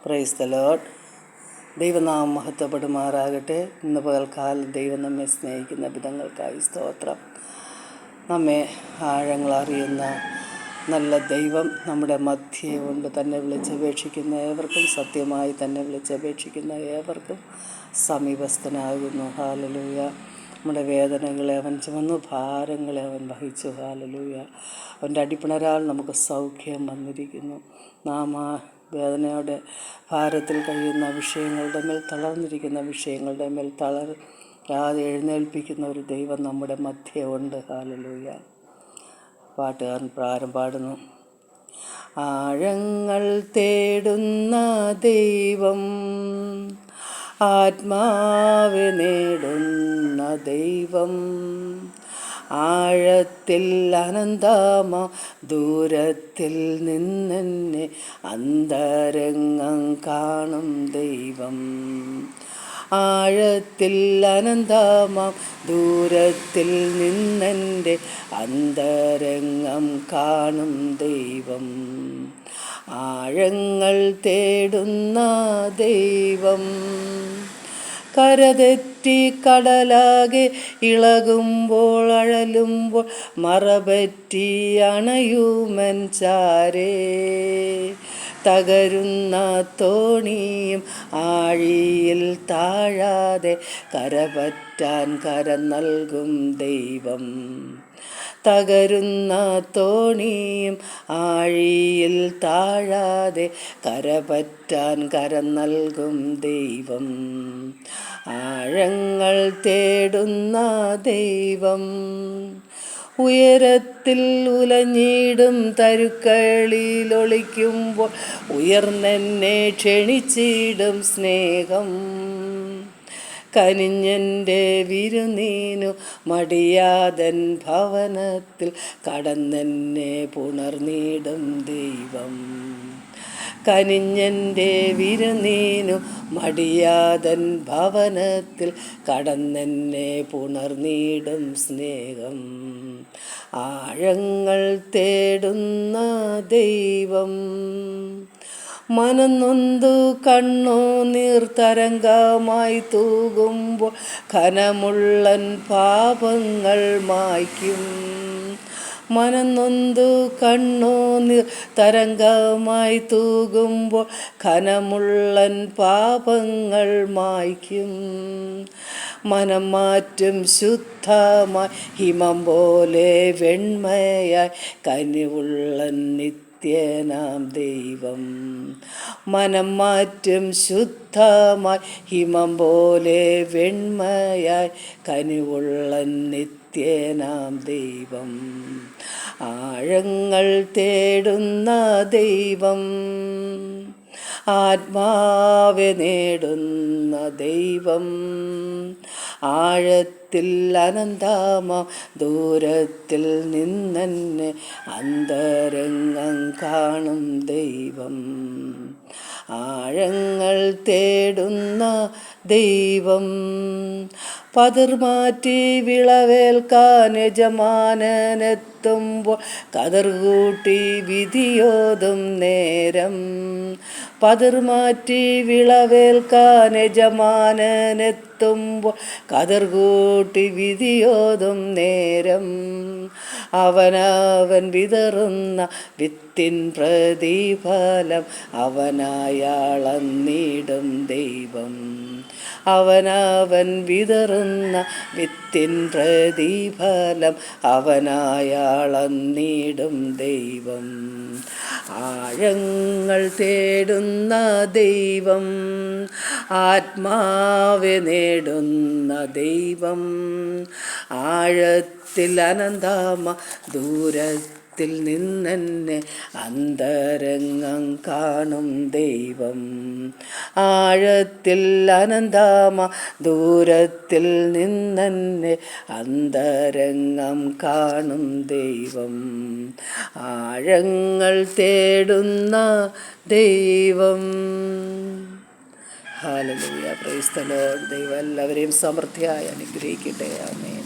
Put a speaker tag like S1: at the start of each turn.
S1: Praise the Lord. ദൈവനാമം മഹത്വപ്പെടുമാറാകട്ടെ. ഇന്ന് പകൽക്കാലം ദൈവം നമ്മെ സ്നേഹിക്കുന്ന വിധങ്ങൾക്കായി സ്തോത്രം. നമ്മെ ആഴങ്ങളറിയുന്ന നല്ല ദൈവം നമ്മുടെ മധ്യേ കൊണ്ട് തന്നെ വിളിച്ചപേക്ഷിക്കുന്ന ഏവർക്കും, സത്യമായി തന്നെ വിളിച്ചപേക്ഷിക്കുന്ന ഏവർക്കും സമീപസ്ഥനാകുന്നു. ഹല്ലേലൂയ. നമ്മുടെ വേദനകളെ അവൻ ചുമന്നു, ഭാരങ്ങളെ അവൻ വഹിച്ചു. ഹല്ലേലൂയ. അവൻ്റെ അടിപ്പിണരാൽ നമുക്ക് സൗഖ്യം വന്നിരിക്കുന്നു. നാം ആ വേദനയുടെ ഭാരത്തിൽ കഴിയുന്ന വിഷയങ്ങളുടെ മേൽ, തളർന്നിരിക്കുന്ന വിഷയങ്ങളുടെ മേൽ തളരാതെ എഴുന്നേൽപ്പിക്കുന്ന ഒരു ദൈവം നമ്മുടെ മധ്യേ ഉണ്ട്. ഹല്ലേലൂയ. പാട്ടുകാരൻ പ്രാരം പാടുന്നു. ആഴങ്ങൾ തേടുന്ന ദൈവം, ആത്മാവ് നേടുന്ന ദൈവം, ആഴത്തിൽ അനന്തമാ ദൂരത്തിൽ നിന്നെന്നെ അന്തരംഗം കാണും ദൈവം. ആഴത്തിൽ അനന്തമാം ദൂരത്തിൽ നിന്നെൻ്റെ അന്തരംഗം കാണും ദൈവം. ആഴങ്ങൾ തേടുന്ന ദൈവം, കരതെറ്റി കടലാകെ ഇളകുമ്പോൾ, അഴലുമ്പോൾ മറപറ്റി അണയുമൻ ചാരേ. തകരുന്ന തോണിയും ആഴിയിൽ താഴാതെ കരപറ്റാൻ കരം നൽകും ദൈവം. തകരുന്ന തോണിയും ആഴിയിൽ താഴാതെ കരപറ്റാൻ കരം നൽകും ദൈവം. ആഴങ്ങൾ തേടുന്ന ദൈവം, ഉയരത്തിൽ ഉലഞ്ഞിടും തരുക്കളിലൊളിക്കുമ്പോൾ ഉയർന്നെന്നെ ക്ഷണിച്ചിടും സ്നേഹം. കനിഞ്ഞെൻ്റെ വിരുന്നീനു മടിയാതൻ ഭവനത്തിൽ കടന്നെന്നെ പുണർന്നിടും ദൈവം. കനിഞ്ഞെൻ്റെ വിരുന്നീനു മടിയാതൻ ഭവനത്തിൽ കടന്നെന്നെ പുണർന്നിടും സ്നേഹം. ആഴങ്ങൾ തേടുന്ന ദൈവം, മനംനൊന്തു കണ്ണുനീർ തരംഗമായി തൂകുമ്പോൾ ഘനമുള്ളൻ പാപങ്ങൾ മായ്ക്കും. മനംനൊന്തു കണ്ണുനീർ തരംഗമായി തൂകുമ്പോൾ ഘനമുള്ളൻ പാപങ്ങൾ മായ്ക്കും. മനം മാറ്റും ശുദ്ധമായി ഹിമം പോലെ വെണ്മയായി കനിവുള്ളൻ നിത്യനാം ദൈവം. മനം മാറ്റും ശുദ്ധമായി ഹിമം പോലെ വെണ്മയായി കനിവുള്ളൻ നിത്യനാം ദൈവം. ആഴങ്ങൾ തേടുന്ന ദൈവം, ആത്മാവെ നേടുന്ന ദൈവം, ആഴത്തിൽ അനന്തമാം ദൂരത്തിൽ നിന്നെന്നെ അന്തരംഗം കാണും ദൈവം. ആഴങ്ങൾ തേടുന്ന ദൈവം, പതിർമാറ്റി വിളവേൽക്കാൻ യജമാനനെത്തുമ്പോൾ കതിർകൂട്ടി വിധിയോതും നേരം. പതിർമാറ്റി വിളവേൽക്കാൻ യജമാനനെത്തുമ്പോൾ കതിർകൂട്ടി വിധിയോതും നേരം. അവനവൻ വിതറുന്ന വിത്തിൻ പ്രതിഫലം അവനായാളന്നിടും ദൈവം. അവനവൻ വിതറുന്ന വിത്തിൻ പ്രതിഫലം അവനായാളന്നിടും ദൈവം. ആഴങ്ങൾ തേടുന്ന ദൈവം, ആത്മാവെ നേടുന്ന ദൈവം, ആഴത്തിൽ അനന്തമാ ദൂരത്തിൽ നിന്നെന്നെ അന്തരംഗം കാണും ദൈവം. ആഴത്തിൽ അനന്തമാ ദൂരത്തിൽ നിന്നെന്നെ അന്തരംഗം കാണും ദൈവം. ആഴങ്ങൾ തേടുന്ന ദൈവം. ഹല്ലേലൂയ. Praise the Lord. ദൈവം എല്ലാവരെയും സമൃദ്ധിയായി അനുഗ്രഹിക്കട്ടെ. ആമേൻ.